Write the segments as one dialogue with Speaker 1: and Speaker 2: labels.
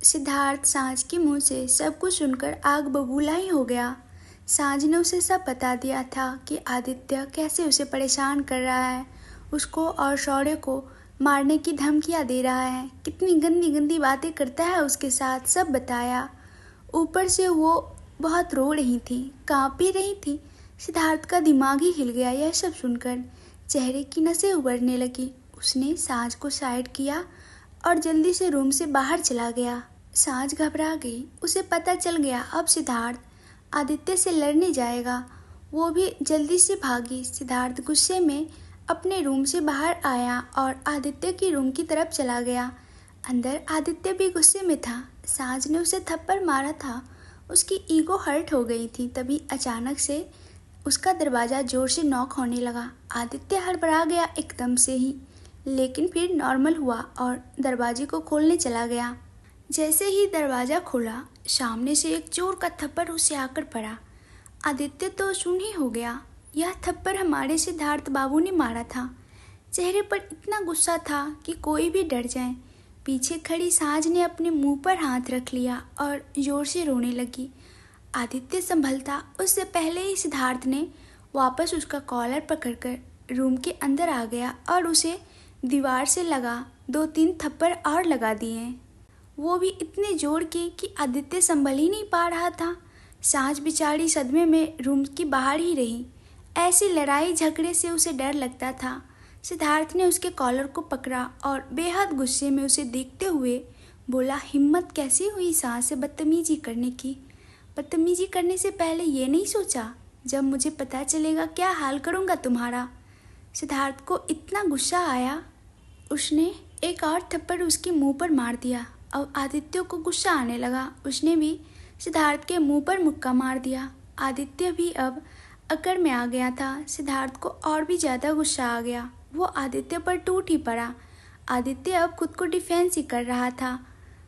Speaker 1: सिद्धार्थ साँझ के मुंह से सब कुछ सुनकर आग बबूला ही हो गया। साँझ ने उसे सब बता दिया था कि आदित्य कैसे उसे परेशान कर रहा है, उसको और शौर्य को मारने की धमकियाँ दे रहा है, कितनी गंदी गंदी बातें करता है उसके साथ, सब बताया। ऊपर से वो बहुत रो रही थी, काँप भी रही थी। सिद्धार्थ का दिमाग ही हिल गया यह सब सुनकर। चेहरे की नसें उभरने लगी। उसने साँझ को साइड किया और जल्दी से रूम से बाहर चला गया। साँझ घबरा गई। उसे पता चल गया अब सिद्धार्थ आदित्य से लड़ने जाएगा। वो भी जल्दी से भागी। सिद्धार्थ गुस्से में अपने रूम से बाहर आया और आदित्य की रूम की तरफ चला गया। अंदर आदित्य भी गुस्से में था। साँझ ने उसे थप्पड़ मारा था, उसकी ईगो हर्ट हो गई थी। तभी अचानक से उसका दरवाज़ा जोर से नॉक होने लगा। आदित्य हड़बड़ा गया एकदम से ही, लेकिन फिर नॉर्मल हुआ और दरवाजे को खोलने चला गया। जैसे ही दरवाज़ा खोला, सामने से एक जोर का थप्पड़ उसे आकर पड़ा। आदित्य तो सुन्न ही हो गया। यह थप्पड़ हमारे सिद्धार्थ बाबू ने मारा था। चेहरे पर इतना गुस्सा था कि कोई भी डर जाए। पीछे खड़ी साँझ ने अपने मुंह पर हाथ रख लिया और जोर से रोने लगी। आदित्य संभलता उससे पहले ही सिद्धार्थ ने वापस उसका कॉलर पकड़कर रूम के अंदर आ गया और उसे दीवार से लगा 2-3 थप्पड़ और लगा दिए। वो भी इतने जोर के कि आदित्य संभल ही नहीं पा रहा था। साँझ बेचारी सदमे में रूम की बाहर ही रही। ऐसी लड़ाई झगड़े से उसे डर लगता था। सिद्धार्थ ने उसके कॉलर को पकड़ा और बेहद गुस्से में उसे देखते हुए बोला, हिम्मत कैसी हुई साँझ से बदतमीजी करने की? बदतमीजी करने से पहले ये नहीं सोचा, जब मुझे पता चलेगा क्या हाल करूँगा तुम्हारा? सिद्धार्थ को इतना गुस्सा आया, उसने एक और थप्पड़ उसके मुंह पर मार दिया। अब आदित्य को गुस्सा आने लगा। उसने भी सिद्धार्थ के मुंह पर मुक्का मार दिया। आदित्य भी अब अकड़ में आ गया था। सिद्धार्थ को और भी ज़्यादा गुस्सा आ गया। वो आदित्य पर टूट ही पड़ा। आदित्य अब खुद को डिफेंस ही कर रहा था।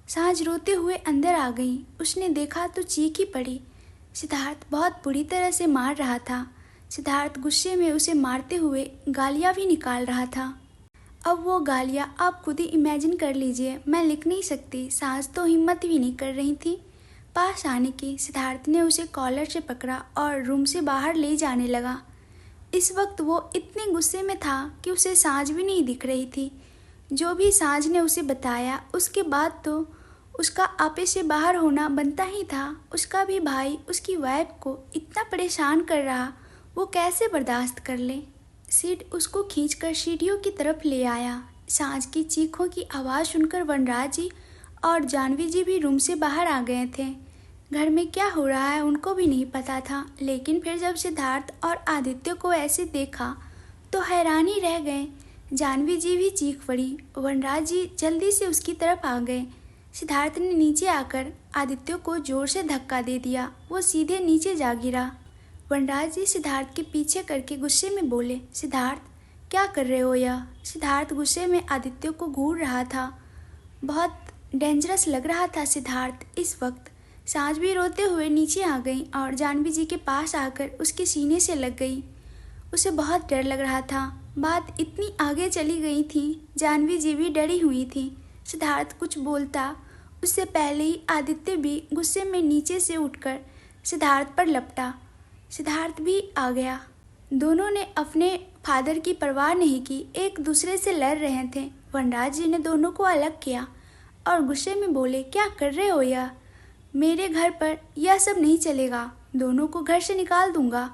Speaker 1: साँझ रोते हुए अंदर आ गई। उसने देखा तो चीख ही पड़ी। सिद्धार्थ बहुत बुरी तरह से मार रहा था। सिद्धार्थ गुस्से में उसे मारते हुए गालियाँ भी निकाल रहा था। अब वो गालियाँ आप खुद ही इमेजिन कर लीजिए, मैं लिख नहीं सकती। साँझ तो हिम्मत भी नहीं कर रही थी पास आने की। सिद्धार्थ ने उसे कॉलर से पकड़ा और रूम से बाहर ले जाने लगा। इस वक्त वो इतने गुस्से में था कि उसे साँझ भी नहीं दिख रही थी। जो भी साँझ ने उसे बताया उसके बाद तो उसका आपे से बाहर होना बनता ही था। उसका भी भाई उसकी वाइफ को इतना परेशान कर रहा, वो कैसे बर्दाश्त कर ले। सिड उसको खींचकर सीढ़ियों की तरफ ले आया। साँझ की चीखों की आवाज़ सुनकर वनराज जी और जानवी जी भी रूम से बाहर आ गए थे। घर में क्या हो रहा है उनको भी नहीं पता था, लेकिन फिर जब सिद्धार्थ और आदित्य को ऐसे देखा तो हैरान ही रह गए। जानवी जी भी चीख पड़ी। वनराज जी जल्दी से उसकी तरफ आ गए। सिद्धार्थ ने नीचे आकर आदित्य को जोर से धक्का दे दिया। वो सीधे नीचे जा गिरा। वनराज जी सिद्धार्थ के पीछे करके गुस्से में बोले, सिद्धार्थ क्या कर रहे हो यह? सिद्धार्थ गुस्से में आदित्य को घूर रहा था। बहुत डेंजरस लग रहा था सिद्धार्थ इस वक्त। साँझ भी रोते हुए नीचे आ गई और जानवी जी के पास आकर उसके सीने से लग गई। उसे बहुत डर लग रहा था। बात इतनी आगे चली गई थी, जानवी जी भी डरी हुई थी। सिद्धार्थ कुछ बोलता उससे पहले ही आदित्य भी गुस्से में नीचे से उठकर सिद्धार्थ पर लपटा। सिद्धार्थ भी आ गया। दोनों ने अपने फादर की परवाह नहीं की, एक दूसरे से लड़ रहे थे। वनराज जी ने दोनों को अलग किया और गुस्से में बोले, क्या कर रहे हो यह? मेरे घर पर यह सब नहीं चलेगा। दोनों को घर से निकाल दूंगा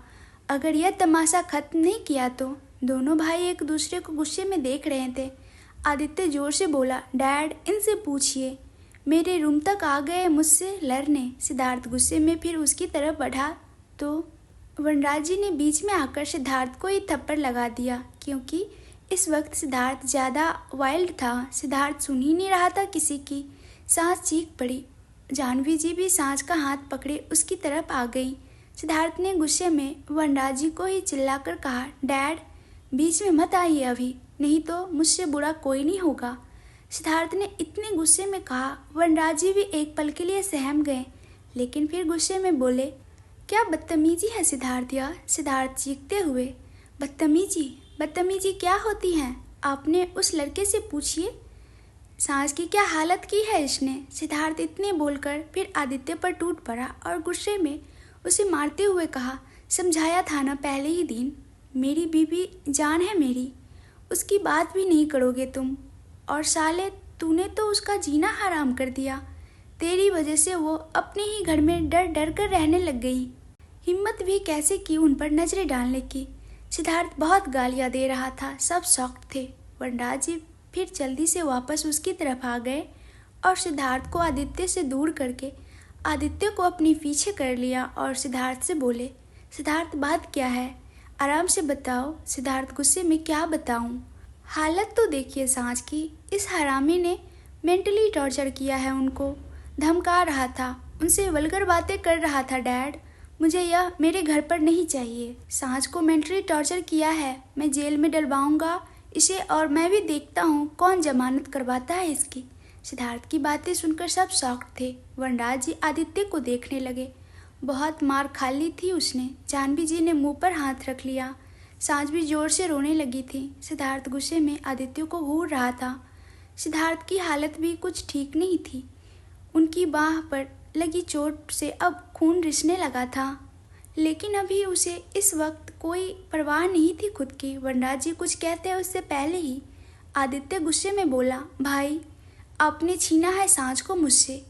Speaker 1: अगर यह तमाशा खत्म नहीं किया तो। दोनों भाई एक दूसरे को गुस्से में देख रहे थे। आदित्य जोर से बोला, डैड इनसे पूछिए, मेरे रूम तक आ गए मुझसे लड़ने। सिद्धार्थ गुस्से में फिर उसकी तरफ बढ़ा तो वनराज जी ने बीच में आकर सिद्धार्थ को ही थप्पड़ लगा दिया, क्योंकि इस वक्त सिद्धार्थ ज़्यादा वाइल्ड था। सिद्धार्थ सुन ही नहीं रहा था किसी की। साँझ चीख पड़ी। जानवी जी भी साँझ का हाथ पकड़े उसकी तरफ आ गई। सिद्धार्थ ने गुस्से में वनराज जी को ही चिल्लाकर कहा, डैड बीच में मत आइए अभी, नहीं तो मुझसे बुरा कोई नहीं होगा। सिद्धार्थ ने इतने गुस्से में कहा। वनराज जी भी एक पल के लिए सहम गए, लेकिन फिर गुस्से में बोले, क्या बदतमीजी है सिद्धार्थ यह? सिद्धार्थ चीखते हुए, बदतमीजी? बदतमीजी क्या होती है? आपने उस लड़के से पूछिए। सांस की क्या हालत की है इसने। सिद्धार्थ इतने बोलकर फिर आदित्य पर टूट पड़ा और गुस्से में उसे मारते हुए कहा, समझाया था ना पहले ही दिन, मेरी बीवी जान है मेरी, उसकी बात भी नहीं करोगे तुम। और साले तूने तो उसका जीना हराम कर दिया। तेरी वजह से वो अपने ही घर में डर डर कर रहने लग गई। हिम्मत भी कैसे की उन पर नजरें डालने की। सिद्धार्थ बहुत गालियां दे रहा था, सब शॉक्ड थे। वनराज जी फिर जल्दी से वापस उसकी तरफ आ गए और सिद्धार्थ को आदित्य से दूर करके आदित्य को अपने पीछे कर लिया और सिद्धार्थ से बोले, सिद्धार्थ बात क्या है, आराम से बताओ। सिद्धार्थ गुस्से में, क्या बताऊं, हालत तो देखिए सांस की। इस हरामी ने मेंटली टॉर्चर किया है उनको, धमका रहा था, उनसे वल्गर बातें कर रहा था। डैड, मुझे यह मेरे घर पर नहीं चाहिए। सांस को मेंटली टॉर्चर किया है, मैं जेल में डलवाऊंगा इसे और मैं भी देखता हूँ कौन जमानत करवाता है इसकी। सिद्धार्थ की बातें सुनकर सब शॉक्ड थे। वनराज जी आदित्य को देखने लगे। बहुत मार खा ली थी उसने। जानवी जी ने मुंह पर हाथ रख लिया। सांस भी जोर से रोने लगी थी। सिद्धार्थ गुस्से में आदित्य को घूर रहा था। सिद्धार्थ की हालत भी कुछ ठीक नहीं थी। उनकी बाह पर लगी चोट से अब खून रिसने लगा था, लेकिन अभी उसे इस वक्त कोई परवाह नहीं थी खुद की। वनराज जी कुछ कहते उससे पहले ही आदित्य गुस्से में बोला, भाई आपने छीना है सांझ को मुझसे,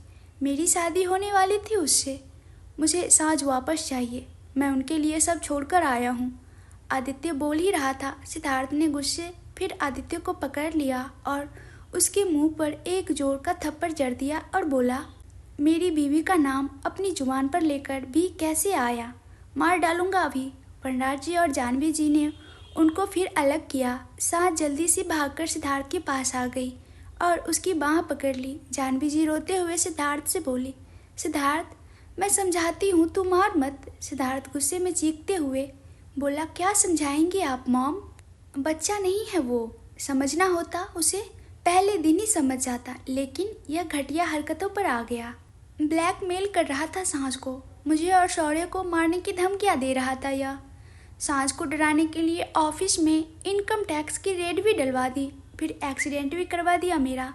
Speaker 1: मेरी शादी होने वाली थी उससे, मुझे सांझ वापस चाहिए, मैं उनके लिए सब छोड़कर आया हूँ। आदित्य बोल ही रहा था, सिद्धार्थ ने गुस्से फिर आदित्य को पकड़ लिया और उसके मुंह पर एक जोर का थप्पड़ जड़ दिया और बोला, मेरी बीवी का नाम अपनी जुबान पर लेकर भी कैसे आया, मार डालूंगा अभी। वनराज जी और जानवी जी ने उनको फिर अलग किया। सांझ जल्दी से भागकर सिद्धार्थ के पास आ गई और उसकी बाह पकड़ ली। जानवी जी रोते हुए सिद्धार्थ से बोली, सिद्धार्थ मैं समझाती हूँ, तू मार मत। सिद्धार्थ गुस्से में चीखते हुए बोला, क्या समझाएंगे आप मॉम, बच्चा नहीं है वो, समझना होता उसे पहले दिन ही समझ जाता, लेकिन यह घटिया हरकतों पर आ गया। ब्लैकमेल कर रहा था सांझ को, मुझे और शौर्य को मारने की धमकियां दे रहा था। यह सांझ को डराने के लिए ऑफिस में इनकम टैक्स की रेड भी डलवा दी, फिर एक्सीडेंट भी करवा दिया मेरा।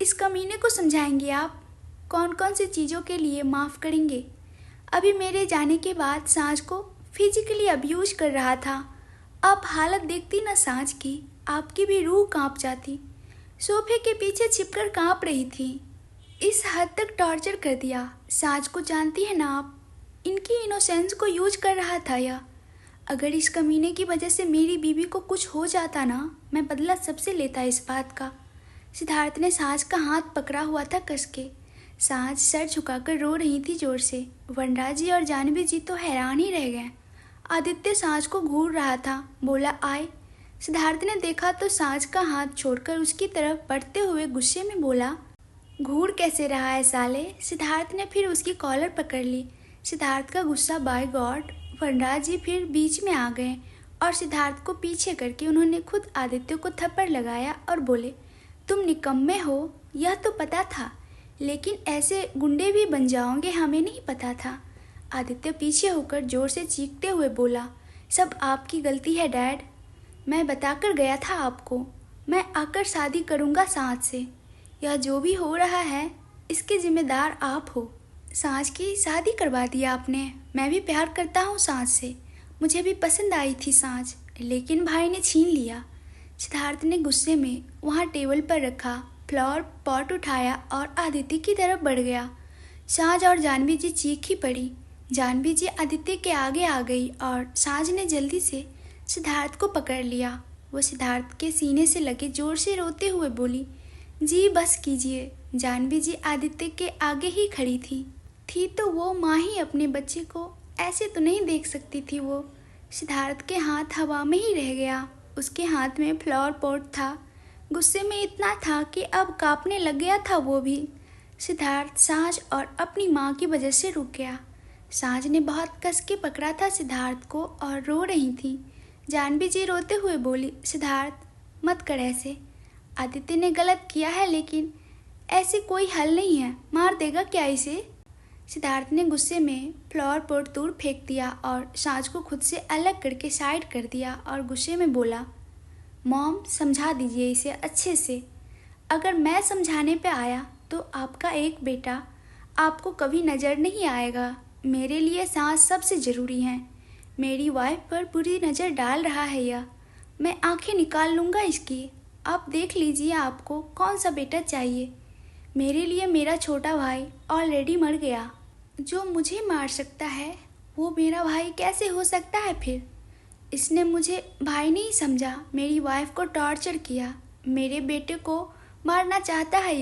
Speaker 1: इस कमीने को समझाएंगे आप, कौन कौन सी चीज़ों के लिए माफ़ करेंगे। अभी मेरे जाने के बाद सांझ को फिजिकली अब्यूज कर रहा था। आप हालत देखती ना सांझ की, आपकी भी रूह कांप जाती। सोफे के पीछे छिपकर कांप रही थी। इस हद तक टॉर्चर कर दिया। सांझ को जानती है ना आप, इनकी इनोसेंस को यूज कर रहा था यह। अगर इस कमीने की वजह से मेरी बीवी को कुछ हो जाता ना, मैं बदला सबसे लेता इस बात का। सिद्धार्थ ने सांझ का हाथ पकड़ा हुआ था कस के। सांझ सर झुकाकर रो रही थी जोर से। वनराज जी और जानवी जी तो हैरान ही रह गए। आदित्य सांझ को घूर रहा था, बोला, आए। सिद्धार्थ ने देखा तो सांझ का हाथ छोड़कर उसकी तरफ बढ़ते हुए गुस्से में बोला, घूर कैसे रहा है साले। सिद्धार्थ ने फिर उसकी कॉलर पकड़ ली। सिद्धार्थ का गुस्सा, बाय गॉड। वनराज जी फिर बीच में आ गए और सिद्धार्थ को पीछे करके उन्होंने खुद आदित्य को थप्पड़ लगाया और बोले, तुम निकम्मे हो यह तो पता था, लेकिन ऐसे गुंडे भी बन जाओगे हमें नहीं पता था। आदित्य पीछे होकर जोर से चीखते हुए बोला, सब आपकी गलती है डैड, मैं बताकर गया था आपको, मैं आकर शादी करूँगा सांझ से। यह जो भी हो रहा है इसके जिम्मेदार आप हो। सांझ की शादी करवा दिया आपने। मैं भी प्यार करता हूँ सांझ से, मुझे भी पसंद आई थी सांझ, लेकिन भाई ने छीन लिया। सिद्धार्थ ने गुस्से में वहाँ टेबल पर रखा फ्लावर पॉट उठाया और आदित्य की तरफ बढ़ गया। सांझ और जानवी जी चीख ही पड़ी। जानवी जी आदित्य के आगे आ गई और सांझ ने जल्दी से सिद्धार्थ को पकड़ लिया। वो सिद्धार्थ के सीने से लगे जोर से रोते हुए बोली, जी बस कीजिए। जानवी जी आदित्य के आगे ही खड़ी थी तो वो माँ ही अपने बच्चे को ऐसे तो नहीं देख सकती थी। वो सिद्धार्थ के हाथ हवा में ही रह गया। उसके हाथ में फ्लावर पॉट था। गुस्से में इतना था कि अब कांपने लग गया था वो भी। सिद्धार्थ सांझ और अपनी माँ की वजह से रुक गया। सांझ ने बहुत कस के पकड़ा था सिद्धार्थ को और रो रही थी। जानवी जी रोते हुए बोली, सिद्धार्थ मत कर ऐसे, आदित्य ने गलत किया है, लेकिन ऐसे कोई हल नहीं है, मार देगा क्या इसे। सिद्धार्थ ने गुस्से में फ्लावर पॉट दूर फेंक दिया और सांझ को खुद से अलग करके साइड कर दिया और गुस्से में बोला, मॉम समझा दीजिए इसे अच्छे से। अगर मैं समझाने पे आया तो आपका एक बेटा आपको कभी नज़र नहीं आएगा। मेरे लिए सांस सबसे ज़रूरी है। मेरी वाइफ पर बुरी नज़र डाल रहा है यह। मैं आंखें निकाल लूँगा इसकी। आप देख लीजिए आपको कौन सा बेटा चाहिए। मेरे लिए मेरा छोटा भाई ऑलरेडी मर गया। जो मुझे मार सकता है वो मेरा भाई कैसे हो सकता है फिर? इसने मुझे भाई नहीं समझा, मेरी वाइफ को टॉर्चर किया, मेरे बेटे को मारना चाहता है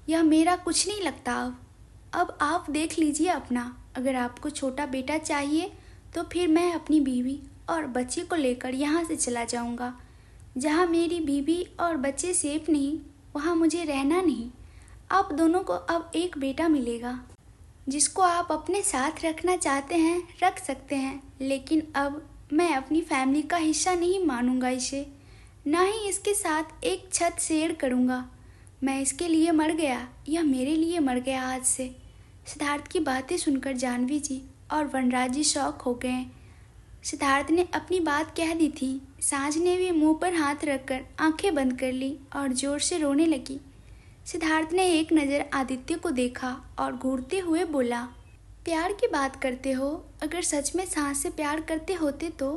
Speaker 1: यह मेरा कुछ नहीं लगता अब आप देख लीजिए अपना। अगर आपको छोटा बेटा चाहिए तो फिर मैं अपनी बीवी और बच्चे को लेकर यहाँ से चला जाऊँगा। जहाँ मेरी बीवी और बच्चे सेफ नहीं वहाँ मुझे रहना नहीं। आप दोनों को अब एक बेटा मिलेगा। जिसको आप अपने साथ रखना चाहते हैं रख सकते हैं, लेकिन अब मैं अपनी फैमिली का हिस्सा नहीं मानूंगा इसे, ना ही इसके साथ एक छत शेयर करूंगा। मैं इसके लिए मर गया, यह मेरे लिए मर गया आज से। सिद्धार्थ की बातें सुनकर जाह्नवी जी और वनराज जी शॉक हो गए। सिद्धार्थ ने अपनी बात कह दी थी। सांझ ने भी मुंह पर हाथ रखकर आंखें बंद कर ली और जोर से रोने लगी। सिद्धार्थ ने एक नज़र आदित्य को देखा और घूरते हुए बोला, प्यार की बात करते हो? अगर सच में सांझ से प्यार करते होते तो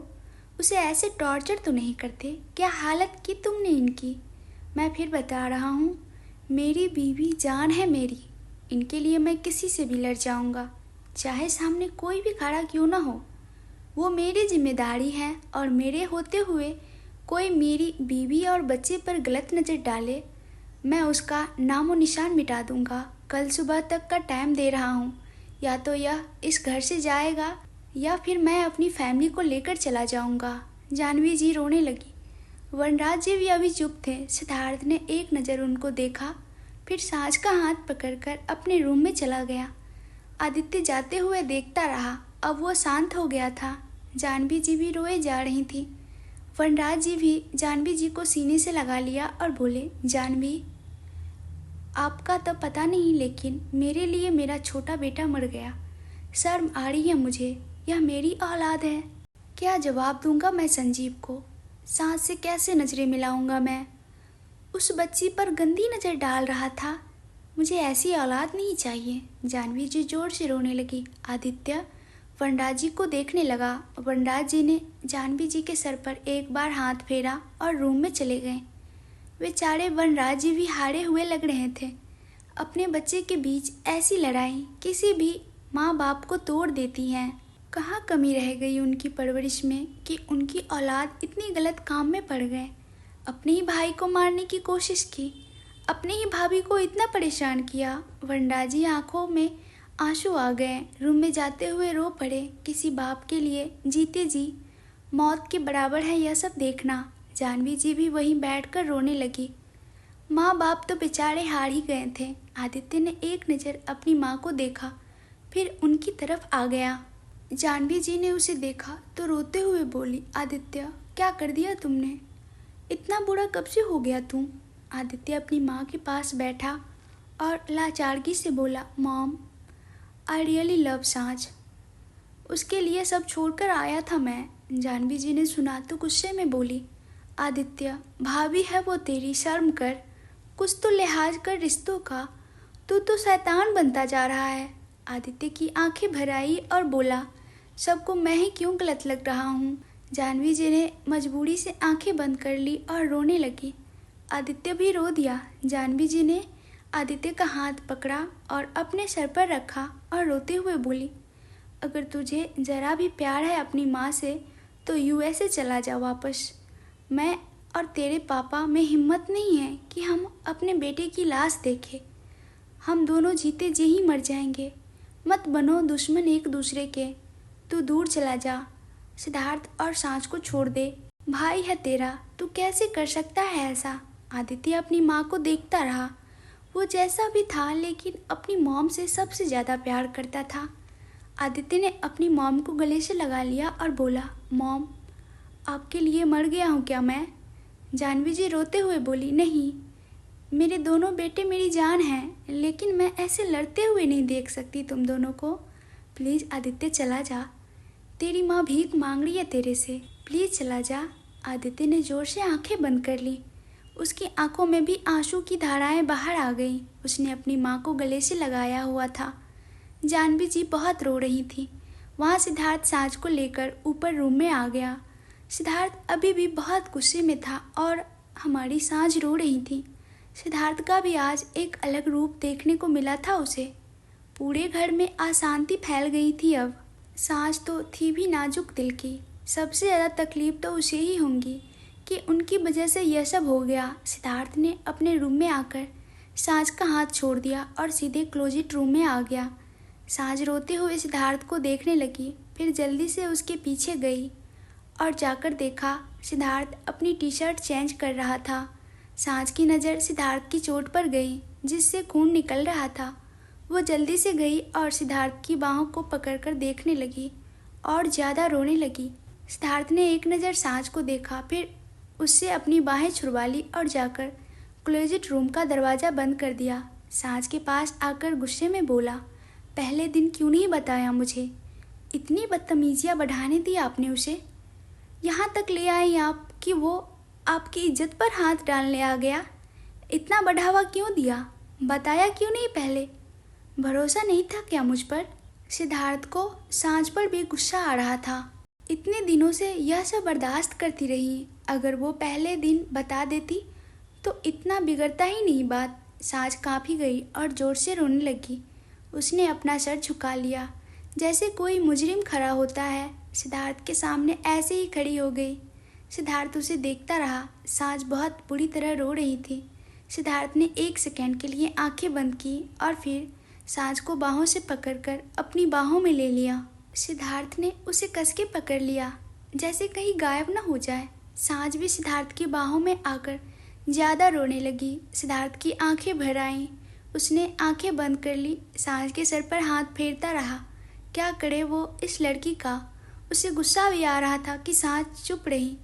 Speaker 1: उसे ऐसे टॉर्चर तो नहीं करते। क्या हालत की तुमने इनकी। मैं फिर बता रहा हूँ, मेरी बीवी जान है मेरी। इनके लिए मैं किसी से भी लड़ जाऊँगा, चाहे सामने कोई भी खड़ा क्यों ना हो। वो मेरी जिम्मेदारी है और मेरे होते हुए कोई मेरी बीवी और बच्चे पर गलत नज़र डाले, मैं उसका नामो निशान मिटा दूंगा। कल सुबह तक का टाइम दे रहा हूँ। या तो यह इस घर से जाएगा या फिर मैं अपनी फैमिली को लेकर चला जाऊंगा। जाह्नवी जी रोने लगी। वनराज जी भी अभी चुप थे। सिद्धार्थ ने एक नज़र उनको देखा, फिर सांझ का हाथ पकड़कर अपने रूम में चला गया। आदित्य जाते हुए देखता रहा। अब वो शांत हो गया था। जाह्नवी जी भी रोए जा रही थी। वनराज जी भी जाह्नवी जी को सीने से लगा लिया और बोले, जाह्नवी, आपका तो पता नहीं, लेकिन मेरे लिए मेरा छोटा बेटा मर गया। शर्म आ रही है मुझे। यह मेरी औलाद है। क्या जवाब दूंगा मैं संजीव को? सांस से कैसे नज़रें मिलाऊंगा मैं? उस बच्ची पर गंदी नज़र डाल रहा था। मुझे ऐसी औलाद नहीं चाहिए। जाह्नवी जी जोर से रोने लगी। आदित्य वनराज जी को देखने लगा। वनराज जी ने जाह्नवी जी के सर पर एक बार हाथ फेरा और रूम में चले गए। बेचारे वनराज जी भी हारे हुए लग रहे थे। अपने बच्चे के बीच ऐसी लड़ाई किसी भी माँ बाप को तोड़ देती हैं। कहाँ कमी रह गई उनकी परवरिश में कि उनकी औलाद इतनी गलत काम में पड़ गए। अपने ही भाई को मारने की कोशिश की, अपने ही भाभी को इतना परेशान किया। वनराज जी आंखों में आंसू आ गए। रूम में जाते हुए रो पड़े। किसी बाप के लिए जीते जी मौत के बराबर है यह सब देखना। जाह्नवी जी भी वहीं बैठकर रोने लगी। माँ बाप तो बेचारे हार ही गए थे। आदित्य ने एक नज़र अपनी माँ को देखा, फिर उनकी तरफ आ गया। जाह्नवी जी ने उसे देखा तो रोते हुए बोली, आदित्य, क्या कर दिया तुमने? इतना बुरा कब से हो गया तू? आदित्य अपनी माँ के पास बैठा और लाचारगी से बोला, मॉम, आई रियली लव सांझ। उसके लिए सब छोड़कर आया था मैं। जाह्नवी जी ने सुना तो गुस्से में बोली, आदित्य, भाभी है वो तेरी, शर्म कर, कुछ तो लिहाज कर रिश्तों का। तू तो शैतान बनता जा रहा है। आदित्य की आंखें भर आई और बोला, सबको मैं ही क्यों गलत लग रहा हूँ? जाह्नवी जी ने मजबूरी से आंखें बंद कर ली और रोने लगी। आदित्य भी रो दिया। जाह्नवी जी ने आदित्य का हाथ पकड़ा और अपने सर पर रखा और रोते हुए बोली, अगर तुझे ज़रा भी प्यार है अपनी माँ से तो यूएसए चला जा वापस। मैं और तेरे पापा में हिम्मत नहीं है कि हम अपने बेटे की लाश देखें। हम दोनों जीते जी ही मर जाएंगे। मत बनो दुश्मन एक दूसरे के। तू दूर चला जा। सिद्धार्थ और सांझ को छोड़ दे। भाई है तेरा, तू कैसे कर सकता है ऐसा? आदित्य अपनी माँ को देखता रहा। वो जैसा भी था लेकिन अपनी मॉम से सबसे ज़्यादा प्यार करता था। आदित्य ने अपनी मॉम को गले से लगा लिया और बोला, मॉम, आपके लिए मर गया हूँ क्या मैं? जाह्नवी जी रोते हुए बोली, नहीं, मेरे दोनों बेटे मेरी जान हैं, लेकिन मैं ऐसे लड़ते हुए नहीं देख सकती तुम दोनों को। प्लीज़ आदित्य चला जा। तेरी माँ भीख मांग रही है तेरे से, प्लीज़ चला जा। आदित्य ने ज़ोर से आंखें बंद कर ली। उसकी आंखों में भी आंसू की धाराएं बाहर आ गईं। उसने अपनी माँ को गले से लगाया हुआ था। जानवी जी बहुत रो रही थी। वहाँ सिद्धार्थ साज को लेकर ऊपर रूम में आ गया। सिद्धार्थ अभी भी बहुत गुस्से में था और हमारी साज रो रही थी। सिद्धार्थ का भी आज एक अलग रूप देखने को मिला था उसे। पूरे घर में अशांति फैल गई थी अब। साज तो थी भी नाजुक दिल की। सबसे ज़्यादा तकलीफ तो उसे ही होंगी कि उनकी वजह से यह सब हो गया। सिद्धार्थ ने अपने रूम में आकर साज का हाथ छोड़ दिया और सीधे क्लोजेट रूम में आ गया। साज रोते हुए सिद्धार्थ को देखने लगी, फिर जल्दी से उसके पीछे गई और जाकर देखा सिद्धार्थ अपनी टी शर्ट चेंज कर रहा था। साज की नज़र सिद्धार्थ की चोट पर गई जिससे खून निकल रहा था। वो जल्दी से गई और सिद्धार्थ की बाहों को पकड़कर देखने लगी और ज़्यादा रोने लगी। सिद्धार्थ ने एक नज़र साज को देखा, फिर उससे अपनी बाहें छुड़वा ली और जाकर क्लोजेट रूम का दरवाज़ा बंद कर दिया। साज के पास आकर गुस्से में बोला, पहले दिन क्यों नहीं बताया मुझे? इतनी बदतमीजियाँ बढ़ाने दी आपने उसे। यहाँ तक ले आई आप कि वो आपकी इज्जत पर हाथ डालने आ गया। इतना बढ़ावा क्यों दिया? बताया क्यों नहीं पहले? भरोसा नहीं था क्या मुझ पर? सिद्धार्थ को साँझ पर भी गुस्सा आ रहा था। इतने दिनों से यह सब बर्दाश्त करती रही। अगर वो पहले दिन बता देती तो इतना बिगड़ता ही नहीं बात। साँझ काँपी गई और ज़ोर से रोने लगी। उसने अपना सर झुका लिया जैसे कोई मुजरिम खड़ा होता है। सिद्धार्थ के सामने ऐसे ही खड़ी हो गई। सिद्धार्थ उसे देखता रहा। साँझ बहुत बुरी तरह रो रही थी। सिद्धार्थ ने एक सेकंड के लिए आंखें बंद की और फिर साँझ को बाहों से पकड़कर अपनी बाहों में ले लिया। सिद्धार्थ ने उसे कस के पकड़ लिया जैसे कहीं गायब न हो जाए। साँझ भी सिद्धार्थ की बाहों में आकर ज़्यादा रोने लगी। सिद्धार्थ की आंखें भर आईं। उसने आंखें बंद कर ली। साँझ के सर पर हाथ फेरता रहा। क्या करे वो इस लड़की का। उसे गुस्सा भी आ रहा था कि साँझ चुप रही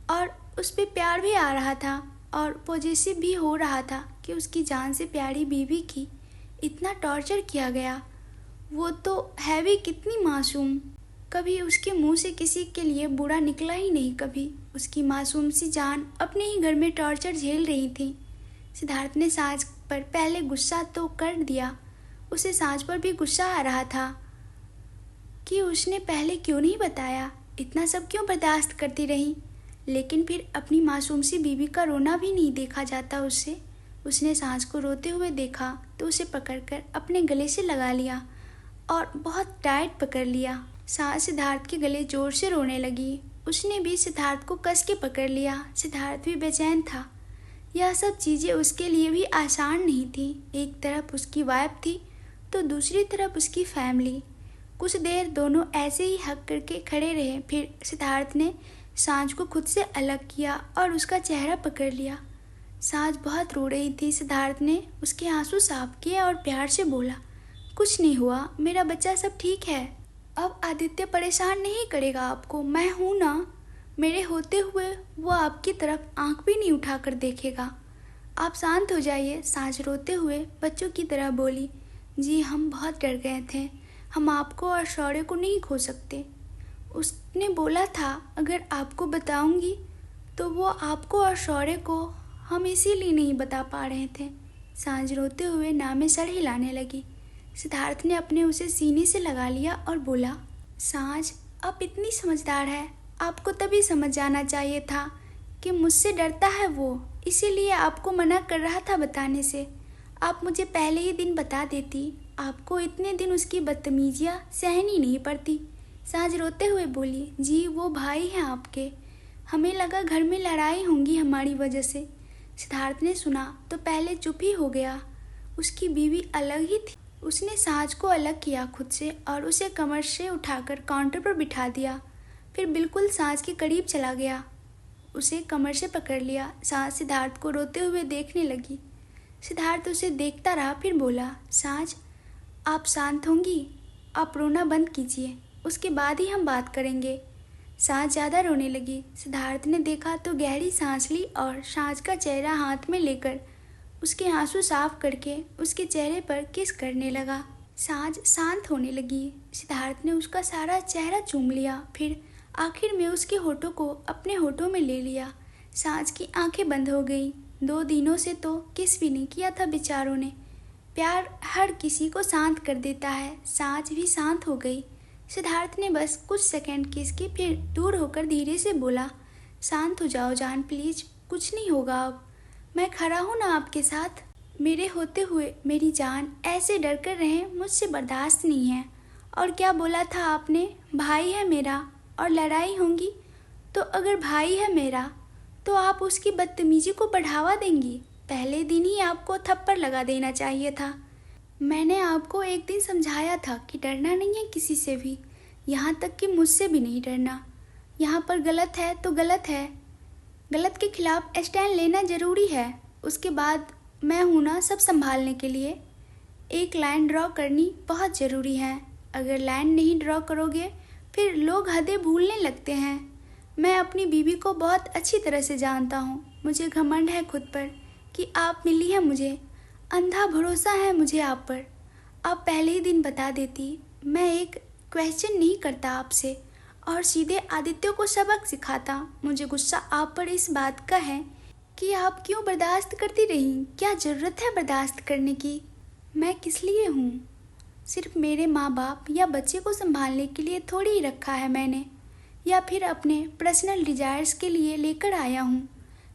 Speaker 1: और उस पर प्यार भी आ रहा था और पॉजिटिव भी हो रहा था कि उसकी जान से प्यारी बीवी की इतना टॉर्चर किया गया। वो तो है भी कितनी मासूम। कभी उसके मुंह से किसी के लिए बुरा निकला ही नहीं। कभी उसकी मासूम सी जान अपने ही घर में टॉर्चर झेल रही थी। सिद्धार्थ ने साँझ पर पहले गुस्सा तो कर दिया। उसे साँझ पर भी गुस्सा आ रहा था कि उसने पहले क्यों नहीं बताया। इतना सब क्यों बर्दाश्त करती रही। लेकिन फिर अपनी मासूम सी बीवी का रोना भी नहीं देखा जाता उससे। उसने साँझ को रोते हुए देखा तो उसे पकड़कर अपने गले से लगा लिया और बहुत टाइट पकड़ लिया। साँझ सिद्धार्थ के गले जोर से रोने लगी। उसने भी सिद्धार्थ को कस के पकड़ लिया। सिद्धार्थ भी बेचैन था। यह सब चीज़ें उसके लिए भी आसान नहीं थी। एक तरफ उसकी वाइफ थी तो दूसरी तरफ उसकी फैमिली। कुछ देर दोनों ऐसे ही हक करके खड़े रहे। फिर सिद्धार्थ ने साँझ को खुद से अलग किया और उसका चेहरा पकड़ लिया। साँझ बहुत रो रही थी। सिद्धार्थ ने उसके आंसू साफ किए और प्यार से बोला, कुछ नहीं हुआ मेरा बच्चा, सब ठीक है। अब आदित्य परेशान नहीं करेगा आपको, मैं हूँ ना। मेरे होते हुए वो आपकी तरफ आंख भी नहीं उठाकर देखेगा। आप शांत हो जाइए। साँझ रोते हुए बच्चों की तरह बोली, जी हम बहुत डर गए थे। हम आपको और शौर्य को नहीं खो सकते। उसने बोला था अगर आपको बताऊंगी तो वो आपको और शौर्य को हम इसीलिए नहीं बता पा रहे थे। साँझ रोते हुए नामे सर हिलाने लगी। सिद्धार्थ ने अपने उसे सीने से लगा लिया और बोला, साँझ आप इतनी समझदार है। आपको तभी समझ जाना चाहिए था कि मुझसे डरता है वो, इसीलिए आपको मना कर रहा था बताने से। आप मुझे पहले ही दिन बता देती, आपको इतने दिन उसकी बदतमीजियाँ सहनी नहीं पड़ती। साँझ रोते हुए बोली, जी वो भाई हैं आपके। हमें लगा घर में लड़ाई होंगी हमारी वजह से। सिद्धार्थ ने सुना तो पहले चुप ही हो गया। उसकी बीवी अलग ही थी। उसने साँझ को अलग किया खुद से और उसे कमर से उठाकर काउंटर पर बिठा दिया। फिर बिल्कुल साँझ के करीब चला गया। उसे कमर से पकड़ लिया। साँझ सिद्धार्थ को रोते हुए देखने लगी। सिद्धार्थ उसे देखता रहा, फिर बोला, साँझ आप शांत होंगी? आप रोना बंद कीजिए, उसके बाद ही हम बात करेंगे। साँझ ज़्यादा रोने लगी। सिद्धार्थ ने देखा तो गहरी सांस ली और साँझ का चेहरा हाथ में लेकर उसके आंसू साफ करके उसके चेहरे पर किस करने लगा। साँझ शांत होने लगी। सिद्धार्थ ने उसका सारा चेहरा चूम लिया, फिर आखिर में उसके होठों को अपने होठों में ले लिया। साँझ की आंखें बंद हो गई। 2 दिनों से तो किस भी नहीं किया था बेचारों ने। प्यार हर किसी को शांत कर देता है। सांझ भी शांत हो गई। सिद्धार्थ ने बस कुछ सेकंड किस की, फिर दूर होकर धीरे से बोला, शांत हो जाओ जान प्लीज, कुछ नहीं होगा अब। मैं खड़ा हूँ ना आपके साथ। मेरे होते हुए मेरी जान ऐसे डर कर रहे मुझसे बर्दाश्त नहीं है। और क्या बोला था आपने, भाई है मेरा और लड़ाई होंगी। तो अगर भाई है मेरा तो आप उसकी बदतमीजी को बढ़ावा देंगी। पहले दिन ही आपको थप्पड़ लगा देना चाहिए था। मैंने आपको एक दिन समझाया था कि डरना नहीं है किसी से भी, यहाँ तक कि मुझसे भी नहीं डरना। यहाँ पर गलत है तो गलत है, गलत के खिलाफ स्टैंड लेना ज़रूरी है। उसके बाद मैं हूँ ना सब संभालने के लिए। एक लाइन ड्रॉ करनी बहुत ज़रूरी है। अगर लाइन नहीं ड्रॉ करोगे फिर लोग हदें भूलने लगते हैं। मैं अपनी बीवी को बहुत अच्छी तरह से जानता हूँ। मुझे घमंड है खुद पर कि आप मिली हैं मुझे। अंधा भरोसा है मुझे आप पर। आप पहले ही दिन बता देती। मैं एक क्वेश्चन नहीं करता आपसे और सीधे आदित्य को सबक सिखाता। मुझे गुस्सा आप पर इस बात का है कि आप क्यों बर्दाश्त करती रहीं। क्या ज़रूरत है बर्दाश्त करने की। मैं किस लिए हूँ। सिर्फ मेरे माँ बाप या बच्चे को संभालने के लिए थोड़ी ही रखा है मैंने, या फिर अपने पर्सनल डिजायर्स के लिए लेकर आया हूँ।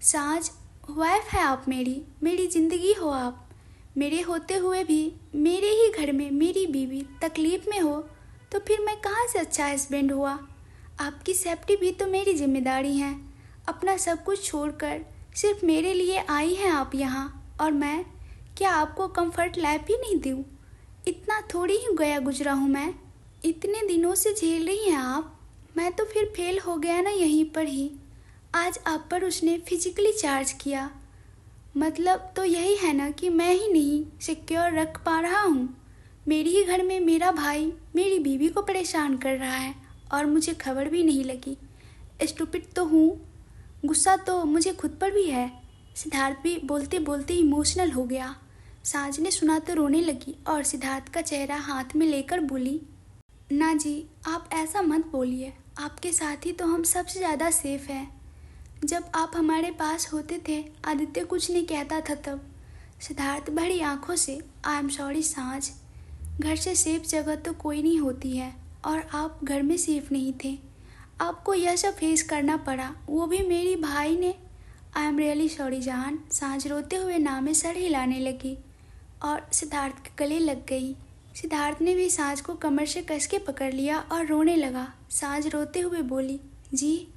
Speaker 1: सांझ वाइफ है आप मेरी ज़िंदगी हो आप। मेरे होते हुए भी मेरे ही घर में मेरी बीवी तकलीफ़ में हो तो फिर मैं कहाँ से अच्छा हस्बैंड हुआ। आपकी सेफ्टी भी तो मेरी जिम्मेदारी है। अपना सब कुछ छोड़कर सिर्फ मेरे लिए आई हैं आप यहाँ, और मैं क्या आपको कंफर्ट लाइफ ही नहीं दूँ। इतना थोड़ी ही गया गुजरा हूँ मैं। इतने दिनों से झेल रही हैं आप। मैं तो फिर फेल हो गया ना यहीं पर ही। आज आप पर उसने फिजिकली चार्ज किया, मतलब तो यही है ना कि मैं ही नहीं सिक्योर रख पा रहा हूँ। मेरे ही घर में मेरा भाई मेरी बीवी को परेशान कर रहा है और मुझे खबर भी नहीं लगी। स्टूपिड तो हूँ, गुस्सा तो मुझे खुद पर भी है। सिद्धार्थ भी बोलते बोलते इमोशनल हो गया। सांझ ने सुना तो रोने लगी और सिद्धार्थ का चेहरा हाथ में लेकर बोली, ना जी आप ऐसा मत बोलिए। आपके साथ ही तो हम सबसे ज़्यादा सेफ हैं। जब आप हमारे पास होते थे आदित्य कुछ नहीं कहता था तब। सिद्धार्थ बड़ी आंखों से, आई एम सॉरी सांझ, घर से सेफ जगह तो कोई नहीं होती है और आप घर में सेफ नहीं थे। आपको यह सब फेस करना पड़ा, वो भी मेरी भाई ने। आई एम रियली सॉरी जान। सांझ रोते हुए नाव में सर हिलाने लगी और सिद्धार्थ के गले लग गई। सिद्धार्थ ने भी सांझ को कमर से कस के पकड़ लिया और रोने लगा। सांझ रोते हुए बोली, जी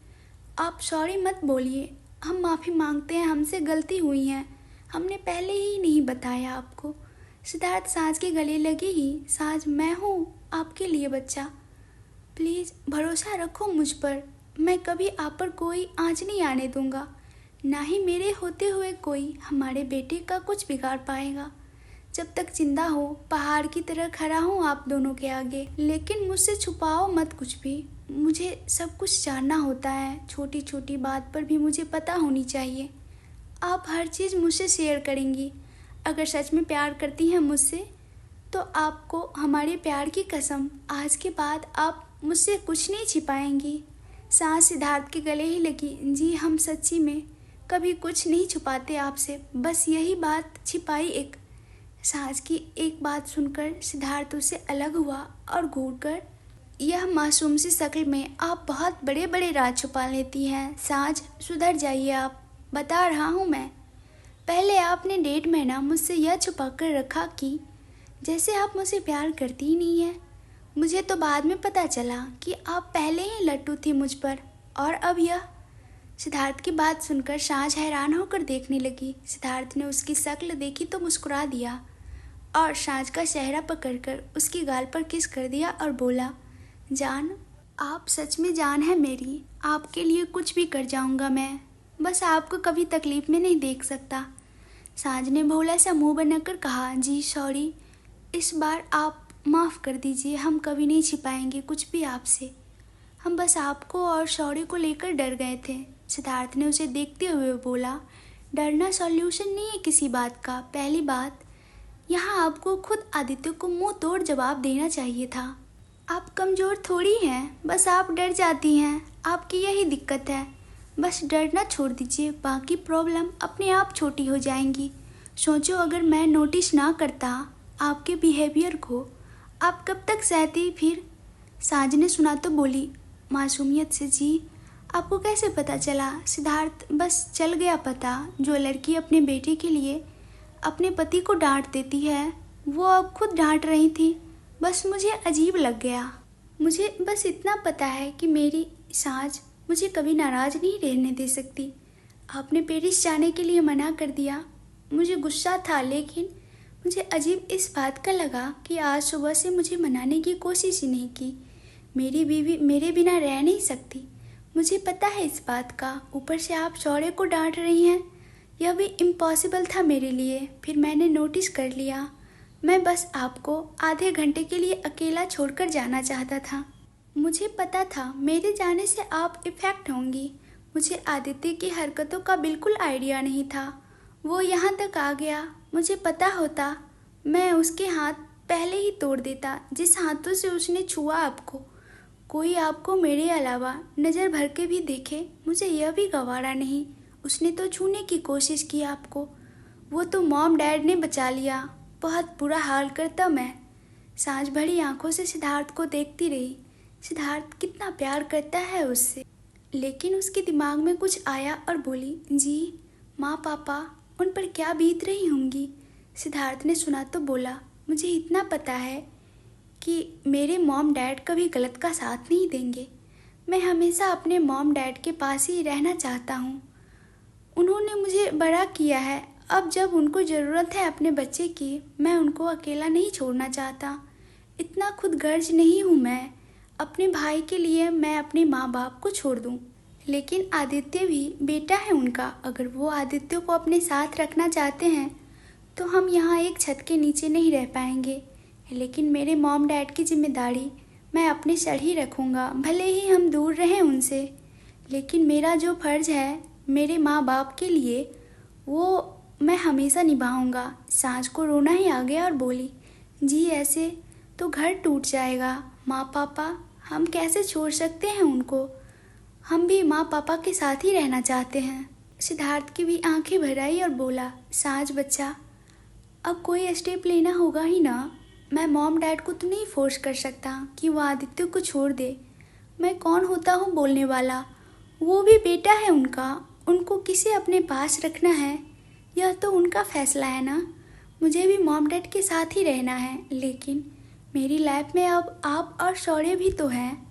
Speaker 1: आप सॉरी मत बोलिए, हम माफ़ी मांगते हैं, हमसे गलती हुई है, हमने पहले ही नहीं बताया आपको। सिद्धार्थ सांझ के गले लगे ही, सांझ मैं हूँ आपके लिए बच्चा, प्लीज़ भरोसा रखो मुझ पर। मैं कभी आप पर कोई आँच नहीं आने दूँगा, ना ही मेरे होते हुए कोई हमारे बेटे का कुछ बिगाड़ पाएगा। जब तक जिंदा हो पहाड़ की तरह खड़ा हूँ आप दोनों के आगे। लेकिन मुझसे छुपाओ मत कुछ भी, मुझे सब कुछ जानना होता है। छोटी छोटी बात पर भी मुझे पता होनी चाहिए। आप हर चीज़ मुझसे शेयर करेंगी। अगर सच में प्यार करती हैं मुझसे तो आपको हमारे प्यार की कसम, आज के बाद आप मुझसे कुछ नहीं छिपाएंगी। सांस सिद्धार्थ के गले ही लगी। जी हम सच्ची में कभी कुछ नहीं छुपाते आपसे, बस यही बात छिपाई एक। सांझ की एक बात सुनकर सिद्धार्थ उससे अलग हुआ और घूरकर, यह मासूम सी शक्ल में आप बहुत बड़े बड़े राज छुपा लेती हैं। सांझ सुधर जाइए आप, बता रहा हूँ मैं। पहले आपने 1.5 महीना मुझसे यह छुपा कर रखा कि जैसे आप मुझसे प्यार करती ही नहीं है। मुझे तो बाद में पता चला कि आप पहले ही लट्टू थी मुझ पर, और अब यह। सिद्धार्थ की बात सुनकर सांझ हैरान होकर देखने लगी। सिद्धार्थ ने उसकी शक्ल देखी तो मुस्कुरा दिया और सांझ का चेहरा पकड़कर उसकी गाल पर किस कर दिया और बोला, जान आप सच में जान है मेरी, आपके लिए कुछ भी कर जाऊंगा मैं, बस आपको कभी तकलीफ में नहीं देख सकता। सांझ ने भोला सा मुंह बनाकर कहा, जी सॉरी, इस बार आप माफ़ कर दीजिए, हम कभी नहीं छिपाएंगे कुछ भी आपसे। हम बस आपको और शौर्य को लेकर डर गए थे। सिद्धार्थ ने उसे देखते हुए बोला, डरना सॉल्यूशन नहीं है किसी बात का। पहली बात, यहाँ आपको खुद आदित्य को मुंह तोड़ जवाब देना चाहिए था। आप कमज़ोर थोड़ी हैं, बस आप डर जाती हैं, आपकी यही दिक्कत है। बस डरना छोड़ दीजिए, बाकी प्रॉब्लम अपने आप छोटी हो जाएंगी। सोचो अगर मैं नोटिस ना करता आपके बिहेवियर को, आप कब तक सहती फिर? साज ने सुना तो बोली मासूमियत से, जी आपको कैसे पता चला? सिद्धार्थ, बस चल गया पता। जो लड़की अपने बेटे के लिए अपने पति को डांट देती है वो अब खुद डांट रही थी। बस मुझे अजीब लग गया। मुझे बस इतना पता है कि मेरी साज मुझे कभी नाराज़ नहीं रहने दे सकती। आपने पेरिस जाने के लिए मना कर दिया। मुझे गुस्सा था, लेकिन मुझे अजीब इस बात का लगा कि आज सुबह से मुझे मनाने की कोशिश ही नहीं की। मेरी बीवी मेरे बिना रह नहीं सकती, मुझे पता है इस बात का। ऊपर से आप शौर्य को डांट रही हैं, यह भी इम्पॉसिबल था मेरे लिए। फिर मैंने नोटिस कर लिया। मैं बस आपको आधे घंटे के लिए अकेला छोड़कर जाना चाहता था। मुझे पता था मेरे जाने से आप इफ़ेक्ट होंगी। मुझे आदित्य की हरकतों का बिल्कुल आइडिया नहीं था। वो यहाँ तक आ गया। मुझे पता होता मैं उसके हाथ पहले ही तोड़ देता जिस हाथों से उसने छुआ आपको। कोई आपको मेरे अलावा नज़र भर के भी देखे, मुझे यह भी गवारा नहीं। उसने तो छूने की कोशिश की आपको, वो तो मॉम डैड ने बचा लिया। बहुत बुरा हाल करता मैं। सांझ भरी आंखों से सिद्धार्थ को देखती रही। सिद्धार्थ कितना प्यार करता है उससे। लेकिन उसके दिमाग में कुछ आया और बोली, जी माँ पापा उन पर क्या बीत रही होंगी। सिद्धार्थ ने सुना तो बोला, मुझे इतना पता है कि मेरे मॉम डैड कभी गलत का साथ नहीं देंगे। मैं हमेशा अपने मॉम डैड के पास ही रहना चाहता हूँ। उन्होंने मुझे बड़ा किया है। अब जब उनको ज़रूरत है अपने बच्चे की, मैं उनको अकेला नहीं छोड़ना चाहता। इतना खुदगर्ज नहीं हूँ मैं। अपने भाई के लिए मैं अपने माँ बाप को छोड़ दूँ। लेकिन आदित्य भी बेटा है उनका। अगर वो आदित्य को अपने साथ रखना चाहते हैं तो हम यहाँ एक छत के नीचे नहीं रह पाएंगे। लेकिन मेरे मॉम डैड की जिम्मेदारी मैं अपने सर ही रखूँगा, भले ही हम दूर रहें उनसे। लेकिन मेरा जो फ़र्ज़ है मेरे माँ बाप के लिए, वो मैं हमेशा निभाऊंगा। सांझ को रोना ही आ गया और बोली, जी ऐसे तो घर टूट जाएगा। माँ पापा हम कैसे छोड़ सकते हैं उनको? हम भी माँ पापा के साथ ही रहना चाहते हैं। सिद्धार्थ की भी आंखें भर आई और बोला, सांझ बच्चा, अब कोई स्टेप लेना होगा ही ना। मैं मॉम डैड को तो नहीं फोर्स कर सकता कि वो आदित्य को छोड़ दे। मैं कौन होता हूँ बोलने वाला? वो भी बेटा है उनका, उनको किसे अपने पास रखना है यह तो उनका फैसला है ना। मुझे भी मॉम डैड के साथ ही रहना है, लेकिन मेरी लाइफ में अब आप और शौर्य भी तो हैं।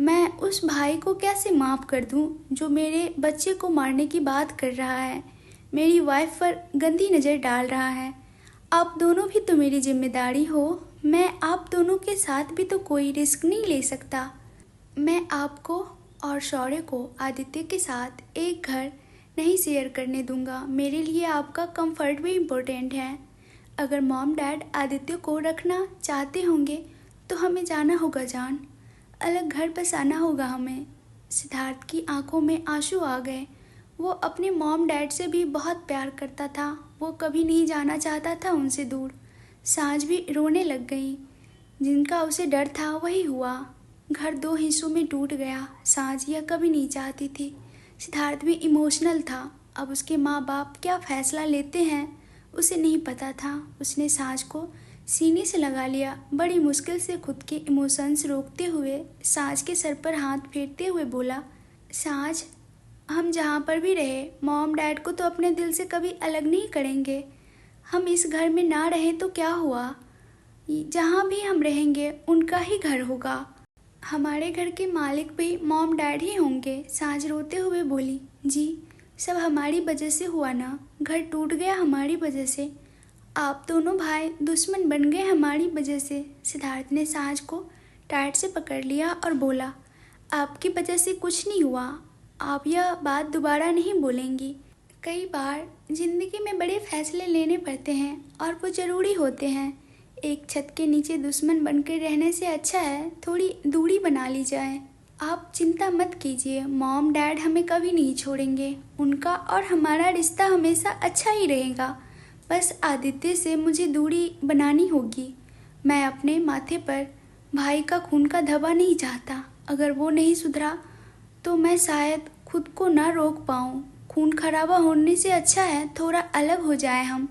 Speaker 1: मैं उस भाई को कैसे माफ़ कर दूं जो मेरे बच्चे को मारने की बात कर रहा है, मेरी वाइफ पर गंदी नज़र डाल रहा है। आप दोनों भी तो मेरी जिम्मेदारी हो। मैं आप दोनों के साथ भी तो कोई रिस्क नहीं ले सकता। मैं आपको और शौर्य को आदित्य के साथ एक घर नहीं शेयर करने दूंगा। मेरे लिए आपका कंफर्ट भी इम्पोर्टेंट है। अगर मॉम डैड आदित्य को रखना चाहते होंगे तो हमें जाना होगा जान, अलग घर बसाना होगा हमें। सिद्धार्थ की आंखों में आंसू आ गए। वो अपने मॉम डैड से भी बहुत प्यार करता था, वो कभी नहीं जाना चाहता था उनसे दूर। सांझ भी रोने लग गई। जिनका उसे डर था वही हुआ। घर दो हिस्सों में टूट गया। सांझ यह कभी नहीं चाहती थी। सिद्धार्थ भी इमोशनल था। अब उसके माँ बाप क्या फ़ैसला लेते हैं उसे नहीं पता था। उसने सांझ को सीने से लगा लिया। बड़ी मुश्किल से खुद के इमोशंस रोकते हुए सांझ के सर पर हाथ फेरते हुए बोला, सांझ हम जहाँ पर भी रहे मॉम डैड को तो अपने दिल से कभी अलग नहीं करेंगे। हम इस घर में ना रहें तो क्या हुआ, जहाँ भी हम रहेंगे उनका ही घर होगा। हमारे घर के मालिक भी मॉम डैड ही होंगे। सांझ रोते हुए बोली, जी सब हमारी वजह से हुआ ना, घर टूट गया हमारी वजह से। आप दोनों भाई दुश्मन बन गए हमारी वजह से। सिद्धार्थ ने सांझ को टाइट से पकड़ लिया और बोला, आपकी वजह से कुछ नहीं हुआ। आप यह बात दोबारा नहीं बोलेंगी। कई बार ज़िंदगी में बड़े फैसले लेने पड़ते हैं और वो ज़रूरी होते हैं। एक छत के नीचे दुश्मन बनकर रहने से अच्छा है थोड़ी दूरी बना ली जाए। आप चिंता मत कीजिए, मॉम डैड हमें कभी नहीं छोड़ेंगे। उनका और हमारा रिश्ता हमेशा अच्छा ही रहेगा। बस आदित्य से मुझे दूरी बनानी होगी। मैं अपने माथे पर भाई का खून का धब्बा नहीं चाहता। अगर वो नहीं सुधरा तो मैं शायद खुद को ना रोक पाऊँ। खून खराबा होने से अच्छा है थोड़ा अलग हो जाए हम।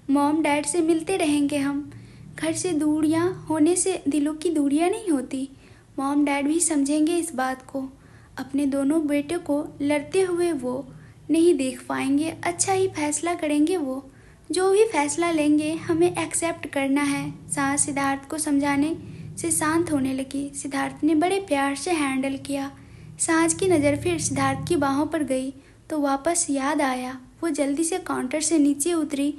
Speaker 1: मॉम डैड से मिलते रहेंगे हम। घर से दूरियां होने से दिलों की दूरियां नहीं होती। मॉम डैड भी समझेंगे इस बात को। अपने दोनों बेटे को लड़ते हुए वो नहीं देख पाएंगे। अच्छा ही फैसला करेंगे वो। जो भी फैसला लेंगे हमें एक्सेप्ट करना है। सास सिद्धार्थ को समझाने से शांत होने लगी। सिद्धार्थ ने बड़े प्यार से हैंडल किया। सांझ की नज़र फिर सिद्धार्थ की बाहों पर गई तो वापस याद आया। वो जल्दी से काउंटर से नीचे उतरी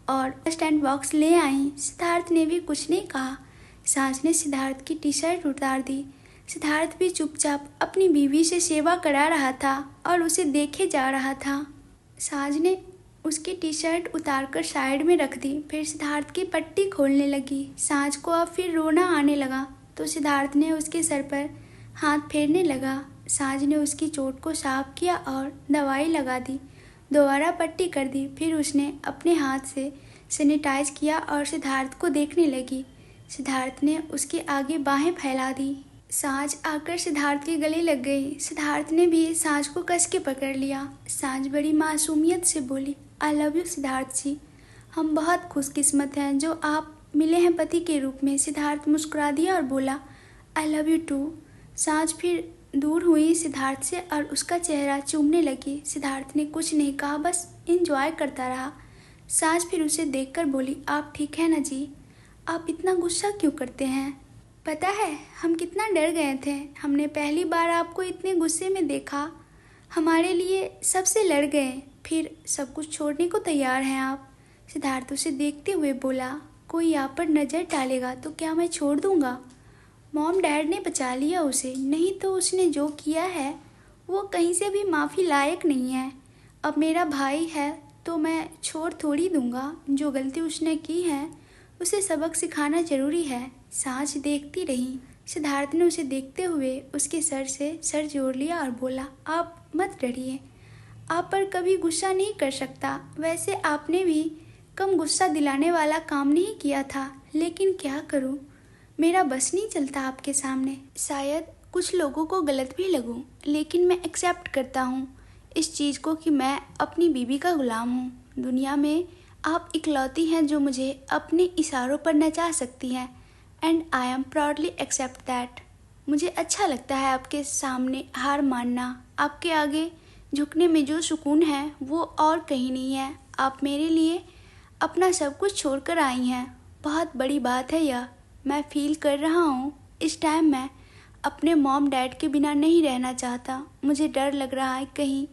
Speaker 1: और स्टैंड बॉक्स ले आई। सिद्धार्थ ने भी कुछ नहीं कहा। सांझ ने सिद्धार्थ की टी शर्ट उतार दी। सिद्धार्थ भी चुपचाप अपनी बीवी से सेवा करा रहा था और उसे देखे जा रहा था। सांझ ने उसकी टी शर्ट उतारकर साइड में रख दी। फिर सिद्धार्थ की पट्टी खोलने लगी। सांझ को अब फिर रोना आने लगा तो सिद्धार्थ ने उसके सर पर हाथ फेरने लगा। सांझ ने उसकी चोट को साफ किया और दवाई लगा दी। दोबारा पट्टी कर दी। फिर उसने अपने हाथ से सैनिटाइज किया और सिद्धार्थ को देखने लगी। सिद्धार्थ ने उसके आगे बाहें फैला दी। सांझ आकर सिद्धार्थ के गले लग गई। सिद्धार्थ ने भी सांझ को कस के पकड़ लिया। सांझ बड़ी मासूमियत से बोली, आई लव यू सिद्धार्थ जी। हम बहुत खुशकिस्मत हैं जो आप मिले हैं पति के रूप में। सिद्धार्थ मुस्कुरा दिया और बोला, आई लव यू टू। सांझ फिर दूर हुई सिद्धार्थ से और उसका चेहरा चूमने लगी। सिद्धार्थ ने कुछ नहीं कहा, बस एंजॉय करता रहा। सांझ फिर उसे देखकर बोली, आप ठीक है ना जी? आप इतना गुस्सा क्यों करते हैं? पता है हम कितना डर गए थे। हमने पहली बार आपको इतने गुस्से में देखा। हमारे लिए सबसे लड़ गए, फिर सब कुछ छोड़ने को तैयार हैं आप। सिद्धार्थ उसे देखते हुए बोला, कोई आप पर नज़र डालेगा तो क्या मैं छोड़ दूंगा? मॉम डैड ने बचा लिया उसे, नहीं तो उसने जो किया है वो कहीं से भी माफ़ी लायक नहीं है। अब मेरा भाई है तो मैं छोड़ थोड़ी दूंगा। जो गलती उसने की है उसे सबक सिखाना ज़रूरी है। सांझ देखती रही। सिद्धार्थ ने उसे देखते हुए उसके सर से सर जोड़ लिया और बोला, आप मत डरिए, आप पर कभी गुस्सा नहीं कर सकता। वैसे आपने भी कम गुस्सा दिलाने वाला काम नहीं किया था, लेकिन क्या करूं, मेरा बस नहीं चलता आपके सामने। शायद कुछ लोगों को गलत भी लगूं, लेकिन मैं एक्सेप्ट करता हूं इस चीज़ को कि मैं अपनी बीवी का गुलाम हूं। दुनिया में आप इकलौती हैं जो मुझे अपने इशारों पर नचा सकती हैं, and I am proudly accept that. मुझे अच्छा लगता है आपके सामने हार मानना। आपके आगे झुकने में जो सुकून है वो और कहीं नहीं है। आप मेरे लिए अपना सब कुछ छोड़कर आई हैं। बहुत बड़ी बात है यह। मैं फील कर रहा हूँ इस टाइम मैं अपने मॉम डैड के बिना नहीं रहना चाहता। मुझे डर लग रहा है कहीं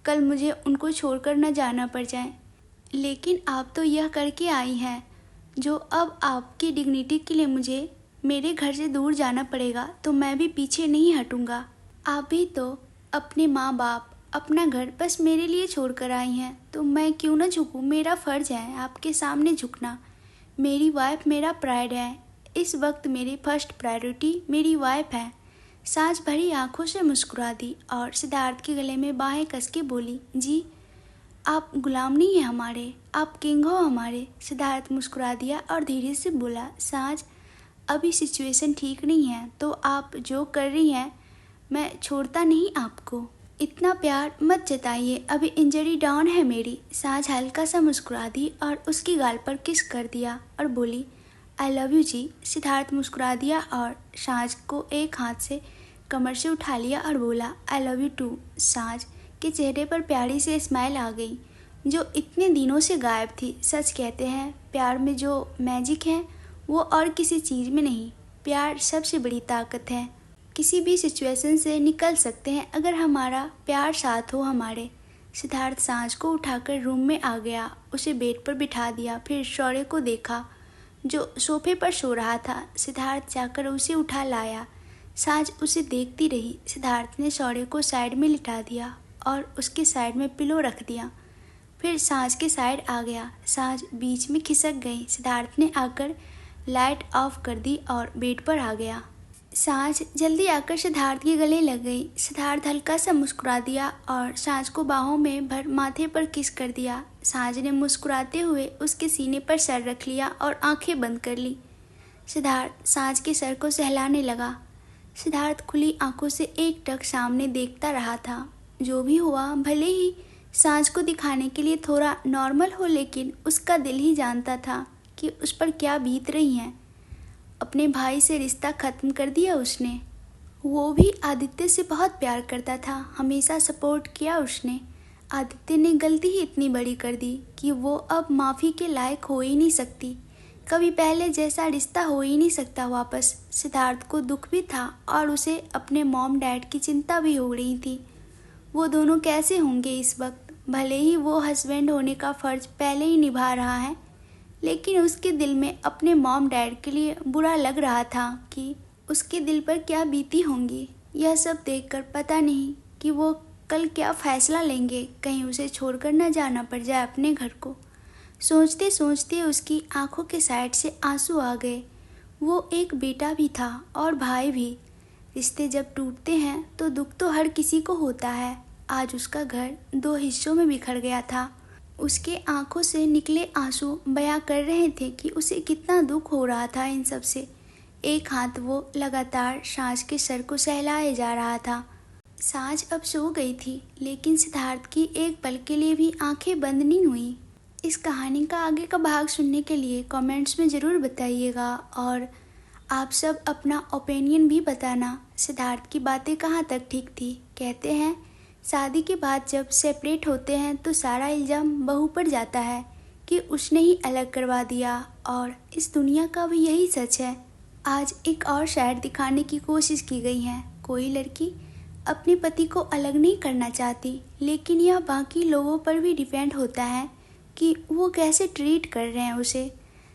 Speaker 1: कल मुझे उनको छोड़कर न जाना पड़ जाए। लेकिन आप तो यह करके आई हैं जो अब आपकी डिग्निटी के लिए मुझे मेरे घर से दूर जाना पड़ेगा तो मैं भी पीछे नहीं हटूँगा। आप भी तो अपने माँ बाप अपना घर बस मेरे लिए छोड़कर आई हैं, तो मैं क्यों ना झुकूँ। मेरा फ़र्ज़ है आपके सामने झुकना। मेरी वाइफ मेरा प्राइड है। इस वक्त मेरी फर्स्ट प्रायोरिटी मेरी वाइफ है। सांझ भरी आंखों से मुस्कुरा दी और सिद्धार्थ के गले में बाहें कस के बोली, जी आप गुलाम नहीं हैं हमारे, आप किंग हो हमारे। सिद्धार्थ मुस्कुरा दिया और धीरे से बोला, सांझ अभी सिचुएशन ठीक नहीं है तो आप जो कर रही हैं मैं छोड़ता नहीं आपको। इतना प्यार मत जताइए, अभी इंजरी डाउन है मेरी। सांझ हल्का सा मुस्कुरा दी और उसकी गाल पर किस कर दिया और बोली, आई लव यू जी। सिद्धार्थ मुस्कुरा दिया और सांझ को एक हाथ से कमर से उठा लिया और बोला, आई लव यू टू। सांझ के चेहरे पर प्यारी सी स्माइल आ गई जो इतने दिनों से गायब थी। सच कहते हैं प्यार में जो मैजिक है वो और किसी चीज़ में नहीं। प्यार सबसे बड़ी ताकत है। किसी भी सिचुएशन से निकल सकते हैं अगर हमारा प्यार साथ हो हमारे। सिद्धार्थ सांझ को उठाकर रूम में आ गया, उसे बेड पर बिठा दिया। फिर शौर्य को देखा जो सोफे पर सो रहा था। सिद्धार्थ जाकर उसे उठा लाया। सांझ उसे देखती रही। सिद्धार्थ ने शौर्य को साइड में लिटा दिया और उसके साइड में पिलो रख दिया। फिर सांझ के साइड आ गया। सांझ बीच में खिसक गई। सिद्धार्थ ने आकर लाइट ऑफ कर दी और बेड पर आ गया। सांझ जल्दी आकर सिद्धार्थ के गले लग गई। सिद्धार्थ हल्का सा मुस्कुरा दिया और सांझ को बाहों में भर माथे पर किस कर दिया। सांझ ने मुस्कुराते हुए उसके सीने पर सर रख लिया और आंखें बंद कर ली। सिद्धार्थ सांझ के सर को सहलाने लगा। सिद्धार्थ खुली आंखों से एकटक सामने देखता रहा था। जो भी हुआ भले ही साँझ को दिखाने के लिए थोड़ा नॉर्मल हो, लेकिन उसका दिल ही जानता था कि उस पर क्या बीत रही हैं। अपने भाई से रिश्ता ख़त्म कर दिया उसने। वो भी आदित्य से बहुत प्यार करता था, हमेशा सपोर्ट किया उसने। आदित्य ने गलती ही इतनी बड़ी कर दी कि वो अब माफ़ी के लायक हो ही नहीं सकती। कभी पहले जैसा रिश्ता हो ही नहीं सकता वापस। सिद्धार्थ को दुख भी था और उसे अपने मॉम डैड की चिंता भी हो रही थी। वो दोनों कैसे होंगे इस वक्त। भले ही वो हस्बैंड होने का फ़र्ज पहले ही निभा रहा है, लेकिन उसके दिल में अपने मॉम डैड के लिए बुरा लग रहा था कि उसके दिल पर क्या बीती होंगी। यह सब देखकर पता नहीं कि वो कल क्या फ़ैसला लेंगे, कहीं उसे छोड़कर न जाना पड़ जाए अपने घर को। सोचते सोचते उसकी आंखों के साइड से आंसू आ गए। वो एक बेटा भी था और भाई भी। रिश्ते जब टूटते हैं तो दुख तो हर किसी को होता है। आज उसका घर 2 हिस्सों में बिखर गया था। उसके आंखों से निकले आंसू बयां कर रहे थे कि उसे कितना दुख हो रहा था इन सब से। एक हाथ वो लगातार साँझ के सर को सहलाए जा रहा था। साँझ अब सो गई थी, लेकिन सिद्धार्थ की एक पल के लिए भी आंखें बंद नहीं हुई। इस कहानी का आगे का भाग सुनने के लिए कमेंट्स में ज़रूर बताइएगा और आप सब अपना ओपिनियन भी बताना। सिद्धार्थ की बातें कहाँ तक ठीक थी। कहते हैं शादी के बाद जब सेपरेट होते हैं तो सारा इल्ज़ाम बहू पर जाता है कि उसने ही अलग करवा दिया, और इस दुनिया का भी यही सच है। आज एक और साइड दिखाने की कोशिश की गई है। कोई लड़की अपने पति को अलग नहीं करना चाहती, लेकिन यह बाकी लोगों पर भी डिपेंड होता है कि वो कैसे ट्रीट कर रहे हैं उसे।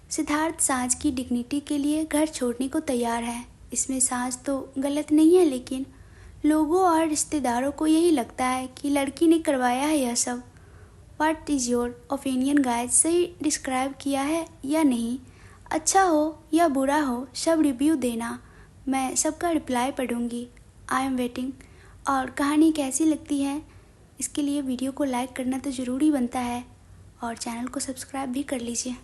Speaker 1: सिद्धार्थ साँझ की डिग्निटी के लिए घर छोड़ने को तैयार है। इसमें साँझ तो गलत नहीं है, लेकिन लोगों और रिश्तेदारों को यही लगता है कि लड़की ने करवाया है यह सब। What is your opinion guys? सही डिस्क्राइब किया है या नहीं? अच्छा हो या बुरा हो, सब रिव्यू देना। मैं सबका रिप्लाई पढ़ूंगी। I am waiting. और कहानी कैसी लगती है, इसके लिए वीडियो को लाइक करना तो ज़रूरी बनता है और चैनल को सब्सक्राइब भी कर लीजिए।